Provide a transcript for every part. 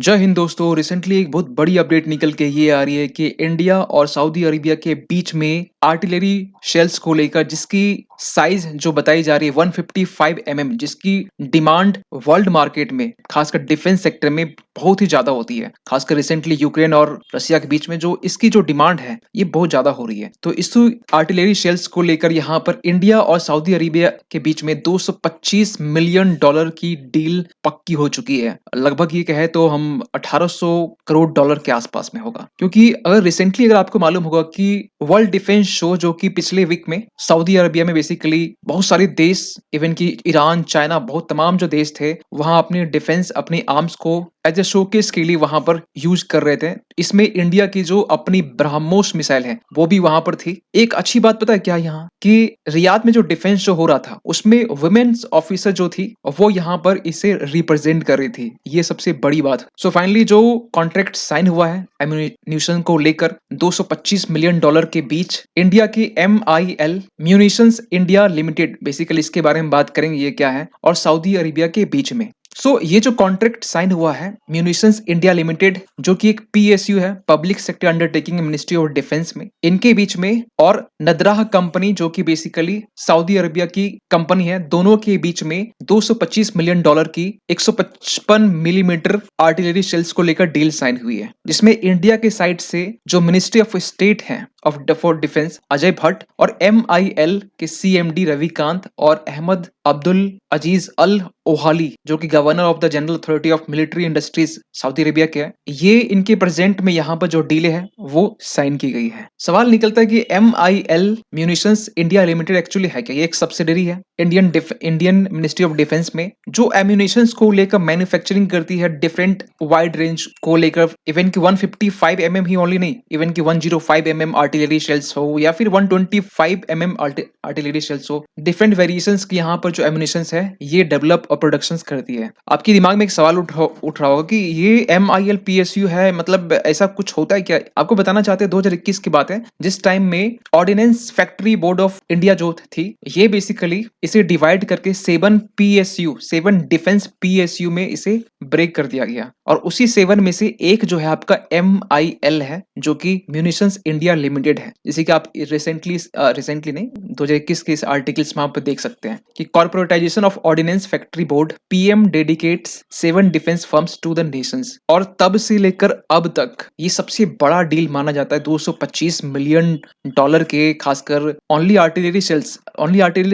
जय हिंद दोस्तों। रिसेंटली एक बहुत बड़ी अपडेट निकल के ये आ रही है कि इंडिया और सऊदी अरेबिया के बीच में आर्टिलरी शेल्स को लेकर जिसकी साइज जो बताई जा रही है 155 जिसकी डिमांड वर्ल्ड मार्केट में खासकर डिफेंस सेक्टर में बहुत ही ज्यादा होती है। खासकर रिसेंटली यूक्रेन और रशिया के बीच में जो इसकी जो डिमांड है ये बहुत ज्यादा हो रही है। तो इस आर्टिलरी शेल्स को लेकर यहाँ पर इंडिया और सऊदी अरेबिया के बीच में 225 मिलियन डॉलर की डील पक्की हो चुकी है। लगभग ये कहे तो हम 1800 करोड़ डॉलर के आसपास में होगा। क्योंकि अगर रिसेंटली अगर आपको मालूम होगा कि वर्ल्ड डिफेंस शो जो कि पिछले वीक में सऊदी अरबिया में बेसिकली बहुत सारे देश, इवन कि ईरान, चाइना, बहुत तमाम जो देश थे वहां अपने डिफेंस, अपनी आर्म्स को एज ए शोकेस के लिए वहां पर यूज कर रहे थे। इसमें इंडिया की जो अपनी ब्रह्मोस मिसाइल है वो भी वहां पर थी। एक अच्छी बात पता है क्या यहाँ कि रियाद में जो डिफेंस शो हो रहा था उसमें वुमेन्स ऑफिसर जो थी वो यहाँ पर इसे रिप्रेजेंट कर रही थी। ये सबसे बड़ी बात। सो फाइनली जो कॉन्ट्रैक्ट साइन हुआ है एम्यूनिशन को लेकर 225 मिलियन डॉलर के बीच इंडिया की MIL munitions India limited, basically इसके बारे में बात करेंगे ये क्या है, और सऊदी अरेबिया के बीच में। ये जो कॉन्ट्रैक्ट साइन हुआ है म्यूनिशंस इंडिया लिमिटेड जो कि एक PSU है, public sector undertaking ministry of defence में, इनके बीच में, और नदराह कंपनी जो कि बेसिकली सऊदी अरेबिया की कंपनी है, दोनों के बीच में 225 मिलियन डॉलर की 155 मिलीमीटर आर्टिलरी शेल्स को लेकर डील साइन हुई है, जिसमें इंडिया के साइड से जो मिनिस्ट्री ऑफ स्टेट है फॉर डिफेंस अजय भट्ट और MIL के CMD रविकांत और अहमद अब्दुल अजीज अल ओहाली जो कि governor of the general authority of military industries Saudi Arabia के हैं, ये इनके प्रेजेंट में यहाँ पर जो डीले है वो साइन की गई है। सवाल निकलता है कि MIL munitions India limited actually है क्या? ये एक सब्सिडरी है इंडियन मिनिस्ट्री ऑफ डिफेंस में जो एम्यूनिशंस को लेकर मैन्युफैक्चरिंग करती है डिफरेंट वाइड रेंज को लेकर। इवन की 155 ही ओनली नहीं, इवन की 105 आर्टिलरी शेल्स हो या फिर 125 आर्टिलरी शेल्स हो, डिफरेंट वेरिएशंस की यहाँ पर जो एम्यूनिशंस है ये डेवलप और प्रोडक्शन करती है। आपके दिमाग में एक सवाल उठ रहा होगा कि ये MIL PSU है, मतलब ऐसा कुछ होता है क्या? आपको बताना चाहते हैं 2021 की बात है, जिस टाइम में ordinance factory board of India जो थी ये बेसिकली इसे डिवाइड करके 7 डिफेंस PSU में इसे ब्रेक कर दिया गया, और उसी 7 में से एक जो है आपका MIL है जो कि म्यूनिशंस इंडिया लिमिटेड है। जैसे कि आप रिसेंटली नहीं, 2021 के इस आर्टिकल्स में आप देख सकते हैं कि corporatisation of ordnance factory board PM dedicates 7 defence firms to the nations, और तब से लेकर अब तक ये सबसे बड़ा डील माना जाता है 225 मिलियन डॉलर के। खासकर ओनली आर्टिलरी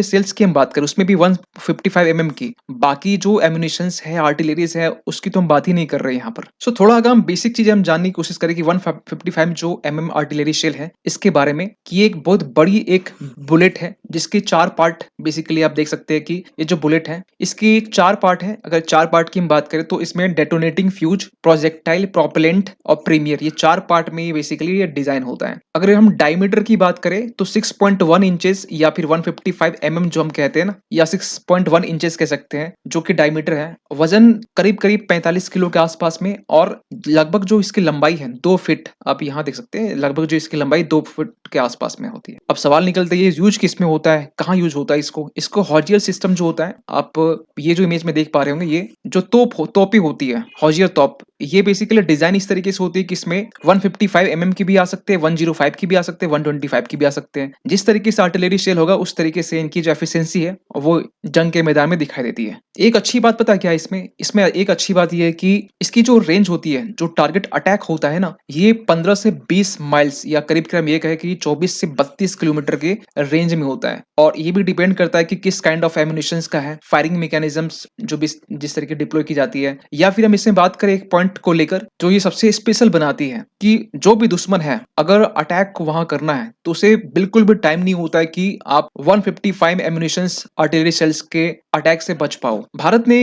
सेल्स की हम बात करें उसमें भी 155 की, बाकी जो एम्यूनिशंस है, आर्टिलरीज है, उसकी तो हम बात ही नहीं कर रहे यहाँ पर। थोड़ा अगर हम बेसिक चीजें हम जानने की कोशिश करें कि 155 जो आर्टिलरी शेल है इसके बारे में, कि एक बहुत बड़ी एक बुलेट है जिसके 4 पार्ट बेसिकली आप देख सकते हैं कि ये जो बुलेट है इसकी 4 पार्ट है। अगर 4 पार्ट की हम बात करें तो इसमें डेटोनेटिंग फ्यूज, प्रोजेक्टाइल, प्रोपेलेंट और प्रीमियर, ये 4 पार्ट में बेसिकली ये डिजाइन होता है। अगर हम डायमीटर की बात करें तो 6.1 इंचेस या फिर 155 जो हम कहते हैं ना, या 6.1 इंचेस कह सकते हैं जो कि डायमीटर है। वजन करीब करीब 45 किलो के आसपास में, और लगभग जो इसकी लंबाई है 2 फीट, आप यहाँ देख सकते हैं लगभग जो इसकी लंबाई 2 फीट के आसपास में होती है। अब सवाल निकलता है ये यूज किस में होता है, कहाँ यूज होता है इसको हॉजियर सिस्टम जो होता है, आप ये जो इमेज में देख पा रहे होंगे, ये जो तोपी होती है हॉजियर तोप, ये बेसिकली डिजाइन इस तरीके से होती है कि इसमें 155 की भी आ सकते हैं, 105 की भी आ सकते हैं, 125 की भी आ सकते हैं। जिस तरीके से आर्टिलरी शेल होगा उस तरीके से इनकी जो एफिशिएंसी है वो जंग के मैदान में दिखाई देती है। एक अच्छी बात पता है क्या इसमें एक अच्छी बात ये है कि इसकी जो रेंज होती है, जो टारगेट अटैक होता है ना, ये 15 से 20 माइल्स या करीब करीब ये कहे कि 24 से 32 किलोमीटर के रेंज में होता है। और ये भी डिपेंड करता है कि किस काइंड ऑफ एम्यूनिशंस का है, फायरिंग मैकेनिज्म्स जो भी जिस तरीके डिप्लॉय की जाती है, या फिर हम इसमें बात करें एक पॉइंट को लेकर जो ये सबसे स्पेशल बनाती है कि जो भी दुश्मन है अगर अटैक को वहां करना है तो उसे बिल्कुल भी टाइम नहीं होता है कि आप 155 एम्यूनिशंस आर्टिलरी सेल्स के अटैक से बच पाओ। भारत ने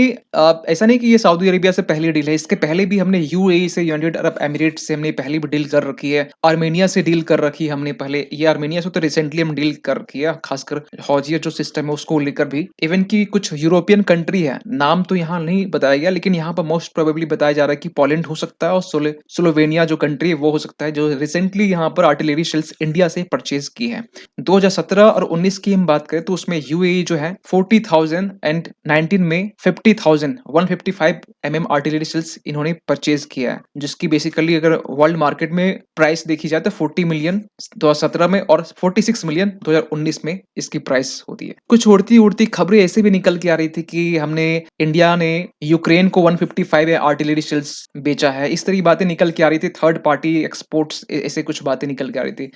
ऐसा नहीं कि ये सऊदी अरेबिया से पहली डील है, इसके पहले भी हमने UAE से, यूनाइटेड अरब एमिरेट से हमने पहले भी डील कर रखी है, आर्मेनिया से डील कर रखी है हमने पहले, ये आर्मेनिया से तो रिसेंटली हम डील कर रखी है, खासकर हॉजियर जो सिस्टम है उसको लेकर भी। इवन की कुछ यूरोपियन कंट्री है, नाम तो यहाँ नहीं बताया गया लेकिन यहाँ पर मोस्ट प्रोबेबली बताया जा रहा है कि पोलैंड हो सकता है और स्लोवेनिया जो कंट्री है वो हो सकता है जो रिसेंटली यहाँ पर आर्टिलरी शेल्स इंडिया से परचेज की है। 2017 और 19 की हम बात करें तो उसमें यूएई जो है 40,000 एंड 19 में 50,000 155 आर्टिलरी शेल्स इन्होंने परचेज किया है, जिसकी बेसिकली अगर वर्ल्ड मार्केट में प्राइस देखी जाए तो 40 मिलियन 2017 में और 46 मिलियन 2019 में इसकी प्राइस होती है। कुछ उड़ती उड़ती खबरें ऐसे भी निकल के आ रही थी कि हमने इंडिया ने यूक्रेन को 155 आर्टिलरी शेल्स बेचा है, इस तरह की बातें निकल के आ रही थी। थर्ड पार्टी एक्सपोर्ट्स ऐसे कुछ बातें निकल के आ रही थी।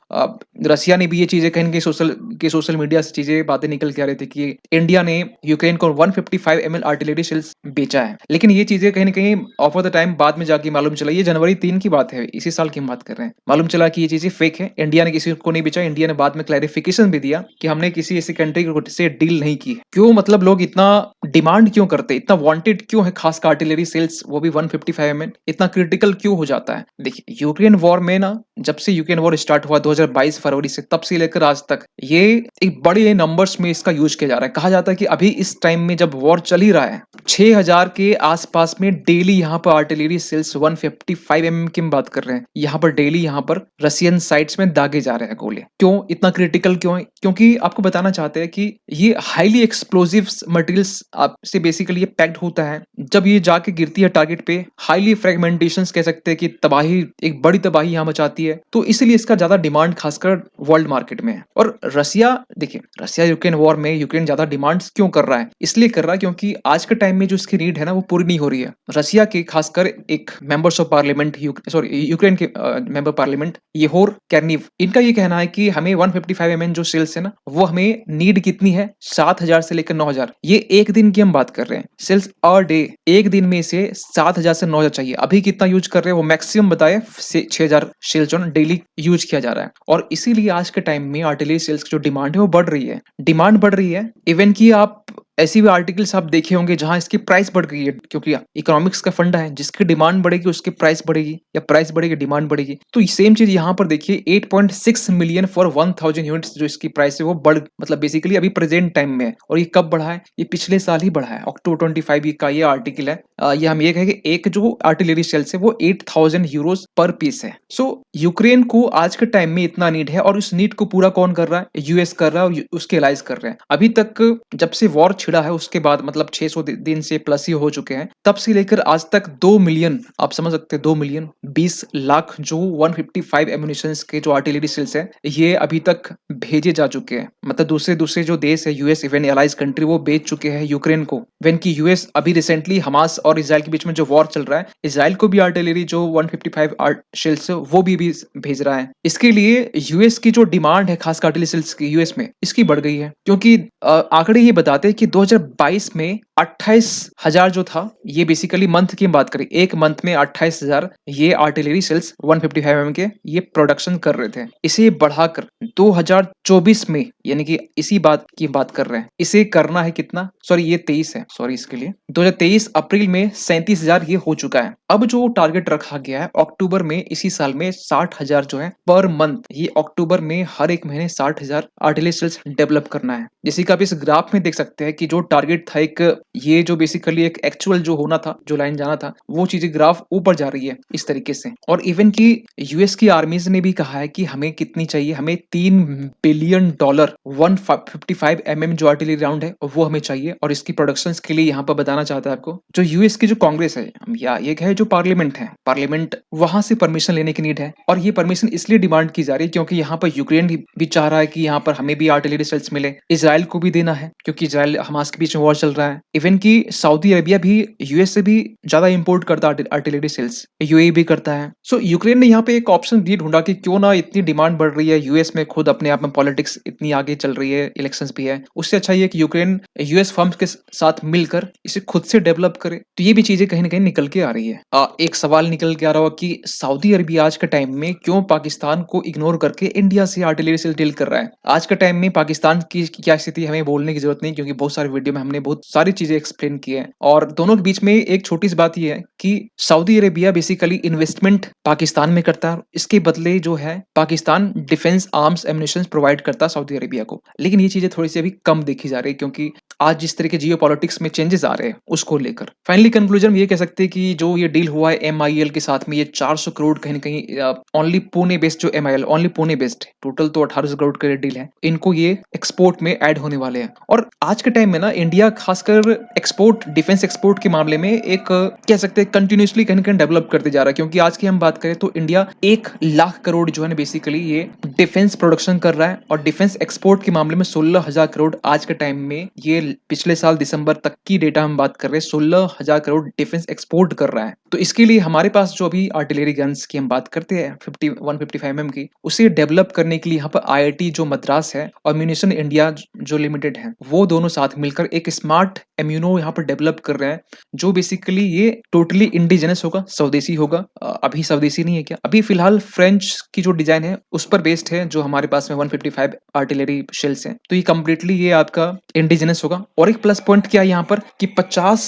रसिया ने भी ये चीजें कहीं ना कहीं सोशल मीडिया से चीजें बातें निकल के आ रही थी कि इंडिया ने यूक्रेन को 155 आर्टिलरी शेल्स बेचा है, लेकिन ये चीजें कहीं ना कहीं ऑफ द टाइम बाद में जाके मालूम चला। ये जनवरी 3 की बात है, इसी साल की हम बात कर रहे हैं। मालूम चला कि ये चीजें फेक है, इंडिया ने किसी को नहीं बेचा। इंडिया ने बाद में क्लैरिफिकेशन भी दिया कि हमने किसी ऐसी कंट्री से डील नहीं की। क्यों, मतलब लोग इतना डिमांड क्यों करते, इतना वांटेड क्यों है खास आर्टिलरी सेल्स, वो भी 155 इतना क्रिटिकल क्यों हो जाता है? देखिए, यूक्रेन वॉर में ना, जब से यूक्रेन वॉर स्टार्ट हुआ 2022 फरवरी से, तब से लेकर आज तक ये एक बड़े नंबर्स में इसका यूज किया जा रहा है। कहा जाता है कि अभी इस टाइम में जब वॉर चल ही रहा है, 6000 के आसपास में डेली यहाँ पर आर्टिलरी सेल्स 155 की हम बात कर रहे हैं, यहाँ पर डेली यहाँ पर रशियन साइट्स में दागे जा रहे हैं गोले। क्यों इतना क्रिटिकल क्यों है? क्योंकि आपको बताना चाहते हैं कि ये हाईली एक्सप्लोजिव मटेरियल्स आपसे बेसिकली ये पैक्ड होता है। जब ये जाके गिरती है टारगेट पे, हाईली फ्रेगमेंटेशन कह सकते हैं कि तबाही, एक बड़ी तबाही यहाँ मचाती है। तो इसलिए इसका ज्यादा डिमांड खासकर वर्ल्ड मार्केट में है। और रसिया, देखिए, रसिया यूक्रेन वॉर में यूक्रेन ज्यादा डिमांड क्यों कर रहा है? इसलिए कर रहा है क्योंकि आज के टाइम में जो इसकी नीड है ना वो पूरी नहीं हो रही है। रसिया के खासकर एक members of parliament, sorry Ukraine के मेंबर पार्लियामेंट येहोर कैर्निव, इनका ये कहना है कि हमें 155 जो सेल्स है ना, वो हमें नीड कितनी है, 7,000 से लेकर 9,000। ये एक दिन की हम बात कर रहे हैं, सेल्स अ डे, एक दिन में से 7,000 से 9,000 चाहिए। अभी कितना यूज कर रहे हैं वो मैक्सिमम बताए 6,000 सेल्स जो डेली यूज किया जा रहा है। और इसीलिए आज के टाइम में आर्टिलरी सेल्स की जो डिमांड है वो बढ़ रही है, डिमांड बढ़ रही है। इवन की आप ऐसी भी आर्टिकल्स आप देखे होंगे जहां इसकी प्राइस बढ़ गई है, क्योंकि इकोनॉमिक्स का फंडा है, जिसकी डिमांड बढ़ेगी उसकी प्राइस बढ़ेगी, या प्राइस बढ़ेगी डिमांड बढ़ेगी। तो सेम चीज यहाँ पर देखिए, 8.6 मिलियन फॉर 1,000 यूनिट्स जो इसकी प्राइस है वो बढ़, मतलब बेसिकली अभी प्रेजेंट टाइम में है। और ये कब बढ़ा है? ये पिछले साल ही बढ़ा है, अक्टूबर 25 का ये आर्टिकल है। ये हम ये कहें कि एक जो आर्टिलरी सेल्स है वो 8,000 यूरोज पर पीस है। सो यूक्रेन को आज के टाइम में इतना नीड है, और उस नीड को पूरा कौन कर रहा है? यूएस कर रहा है, और उसके एलाइज कर रहे हैं। अभी तक जब से वॉर छिड़ा है उसके बाद, मतलब 600 दिन से प्लस ही हो चुके हैं, तब से लेकर आज तक 2 मिलियन, आप समझ सकते हैं 2 मिलियन 20 लाख जो 155 एम्यूनिशंस के जो आर्टिलरी सेल्स है ये अभी तक भेजे जा चुके हैं। मतलब दूसरे दूसरे जो देश है, यूएस इवन एलाइज कंट्री, वो बेच चुके हैं यूक्रेन को। वेन की यूएस अभी रिसेंटली हमास और इसराइल के बीच में जो वॉर चल रहा है, इसराइल को भी आर्टिलरी जो 155 शेल्स वो भी भेज रहा है। इसके लिए यूएस की जो डिमांड है खास आर्टिलरी सेल्स की यूएस में, इसकी बढ़ गई है। क्योंकि आंकड़े ये बताते हैं कि 2022 में 28,000 जो था, ये बेसिकली मंथ की बात करें, एक मंथ में 28,000 ये आर्टिलरी सेल्स 155 के ये प्रोडक्शन कर रहे थे। इसे बढ़ाकर 2024 में, यानी कि इसी बात की बात कर रहे हैं, इसे करना है कितना, सॉरी ये 23 है, सॉरी इसके लिए 2023 अप्रैल में 37,000 ये हो चुका है। अब जो टारगेट रखा गया है अक्टूबर में, इसी साल में 60,000 जो है पर मंथ, ये अक्टूबर में हर एक महीने 60,000 आर्टिलरी सेल्स डेवलप करना है। जैसे कि आप इस ग्राफ में देख सकते हैं कि जो टारगेट था, एक ये जो बेसिकली एक एक्चुअल जो होना था, जो लाइन जाना था, वो चीजें ग्राफ ऊपर जा रही है इस तरीके से। और इवन की यूएस की आर्मीज ने भी कहा है कि हमें कितनी चाहिए, हमें $3 बिलियन 155 जो आर्टिलरी राउंड है वो हमें चाहिए। और इसकी प्रोडक्शन के लिए यहाँ पर बताना चाहता है आपको, जो यूएस की जो कांग्रेस है, या ये है जो पार्लियामेंट है, पार्लियामेंट वहां से परमिशन लेने की नीड है। और ये परमिशन इसलिए डिमांड की जा रही है क्योंकि यहाँ पर यूक्रेन भी चाह रहा है कि यहाँ पर हमें भी आर्टिलरी सेल्स मिले, इजराइल को भी देना है क्योंकि इजराइल हमास के बीच में वॉर चल रहा है। इवन की सऊदी अरेबिया भी यूएस से भी ज्यादा इंपोर्ट करता है आर्टिलरी सेल्स, यूएई भी करता है। सो यूक्रेन ने यहाँ पे एक ऑप्शन भी ढूंढा कि क्यों ना, इतनी डिमांड बढ़ रही है, यूएस में खुद अपने आप में पॉलिटिक्स इतनी आगे चल रही है, इलेक्शंस भी है, उससे अच्छा ये कि यूक्रेन यूएस फर्म्स के साथ मिलकर इसे खुद से डेवलप करे। तो ये भी चीजें कहीं ना कहीं निकल के आ रही है। एक सवाल निकल के आ रहा हो कि सऊदी अरेबिया आज के टाइम में क्यों पाकिस्तान को इग्नोर करके इंडिया से आर्टिलरी सेल डील कर रहा है। आज के टाइम में पाकिस्तान की क्या स्थिति हमें बोलने की जरूरत नहीं, क्योंकि बहुत सारे वीडियो में हमने बहुत सारी चीज़ें एक्सप्लेन की हैं और दोनों के बीच में एक छोटी-सी बात ये है कि Saudi Arabia basically investment Pakistan में करता है। इसके बदले जो है Pakistan defence arms ammunitions provide करता है सऊदी अरेबिया को। लेकिन ये चीज़ें थोड़ी-सी अभी कम देखी जा रही है क्योंकि आज जिस तरह के जियोपॉलिटिक्स में चेंजेस आ रहे हैं उसको लेकर। फाइनली कंक्लूजन ये कह सकते हैं कि जो ये डील हुआ है एमआईएल के साथ में ये 400 करोड़ कहीं न कहीं ओनली पुणे बेस्ड जो MIL only Pune based total तो 1800 करोड़ का डील है। इनको ये एक्सपोर्ट में ऐड होने वाले हैं और आज के टाइम में ना इंडिया खासकर एक्सपोर्ट डिफेंस एक्सपोर्ट के मामले में एक कह सकते हैं कंटिन्यूअसली कहीं न कहीं डेवलप करते जा रहा है क्योंकि आज की हम बात करें तो इंडिया 1 लाख करोड़ जो है ना बेसिकली ये डिफेंस प्रोडक्शन कर रहा है और डिफेंस एक्सपोर्ट के मामले में 16,000 करोड़ आज के टाइम में ये पिछले साल दिसंबर तक की डेटा हम बात कर रहे हैं 16,000 करोड़ डिफेंस एक्सपोर्ट कर रहा है। तो इसके लिए हमारे पास जो अभी आर्टिलरी गन्स की हम बात करते हैं 155 mm की उसे डेवलप करने के लिए यहाँ पर आईआईटी जो मद्रास है और म्यूनिशन इंडिया जो लिमिटेड है वो दोनों साथ मिलकर एक स्मार्ट एम्यूनो यहाँ पर डेवलप कर रहे हैं जो बेसिकली ये टोटली इंडिजिनस होगा स्वदेशी होगा। अभी स्वदेशी नहीं है क्या अभी फिलहाल फ्रेंच की जो डिजाइन है उस पर बेस्ड है जो हमारे पास में 155 आर्टिलरी शेल्स हैं तो ये कम्प्लीटली ये आपका इंडिजिनस होगा। और एक प्लस पॉइंट क्या है यहाँ पर कि 50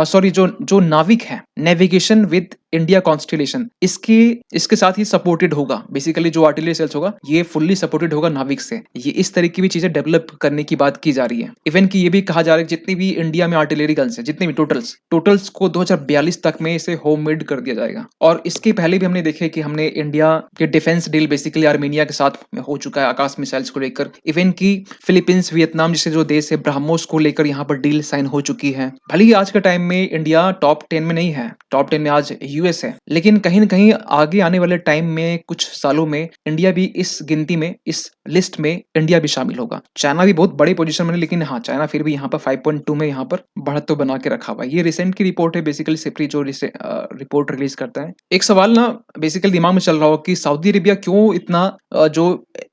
सॉरी जो जो नाविक है नेविगेशन विद इंडिया कॉन्स्टिलेशन इसके साथ ही सपोर्टेड होगा। बेसिकली जो आर्टिलरी सेल्स होगा ये फुल्ली सपोर्टेड होगा नाविक से। ये इस तरह की भी चीजें डेवलप करने की बात की जा रही है। इवन कि ये भी कहा जा रहा है कि जितनी भी इंडिया में आर्टिलरी गन्स है जितनी भी टोटल्स को 2042 तक में इसे होममेड कर दिया जाएगा। और इसके पहले भी हमने देखे कि हमने इंडिया के डिफेंस डील बेसिकली आर्मेनिया के साथ हो चुका है आकाश मिसाइल्स को लेकर। इवन की फिलीपींस वियतनाम जैसे जो देश है ब्रह्मोस को लेकर यहाँ पर डील साइन हो चुकी है। भले ही आज के टाइम में इंडिया टॉप 10 में नहीं है, टॉप 10 में आज यूएस है, लेकिन कहीं न कहीं आगे आने वाले टाइम में कुछ सालों में इंडिया भी इस गिनती में इस लिस्ट में इंडिया भी शामिल होगा। चाइना भी बहुत बड़ी पोजीशन में है लेकिन हाँ, चाइना फिर भी यहाँ पर 5.2 में यहाँ पर बढ़त तो बना के रखा हुआ है। ये रिसेंट की रिपोर्ट है बेसिकली सिप्री जो रिपोर्ट रिलीज करता है। एक सवाल ना बेसिकली दिमाग में चल रहा हो कि सऊदी अरेबिया क्यों इतना जो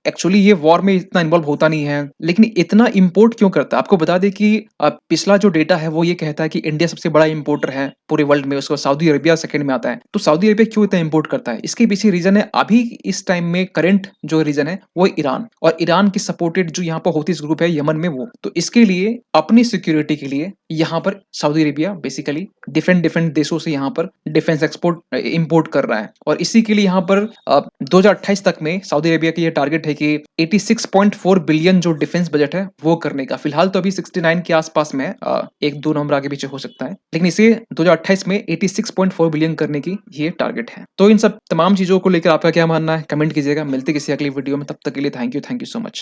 एक्चुअली ये वॉर में इतना इन्वॉल्व होता नहीं है लेकिन इतना इंपोर्ट क्यों करता है। आपको बता दें कि पिछला जो डेटा है वो ये कहता है कि इंडिया सबसे बड़ा इंपोर्टर है पूरे वर्ल्ड में, उसको सऊदी अरेबिया सेकंड में आता है। तो सऊदी अरेबिया क्यों इतना इंपोर्ट करता है इसके पीछे रीजन है अभी इस टाइम में करंट जो रीजन है वो ईरान और ईरान की सपोर्टेड जो यहाँ पर हौथीस ग्रुप है यमन में वो। तो इसके लिए अपनी सिक्योरिटी के लिए यहाँ पर Saudi Arabia basically different different देशों से यहाँ पर डिफेंस एक्सपोर्ट इंपोर्ट कर रहा है और इसी के लिए यहाँ पर 2028 तक में सऊदी अरेबिया की ये टारगेट है कि 86.4 बिलियन जो डिफेंस बजट है वो करने का। फिलहाल तो अभी 69 के आसपास में है, एक दो नंबर आगे पीछे हो सकता है लेकिन इसे 2028 में 86.4 बिलियन करने की ये टारगेट है। तो इन सब तमाम चीजों को लेकर आपका क्या मानना है कमेंट कीजिएगा। मिलते किसी अगली वीडियो में, तब तक के लिए थैंक यू सो मच।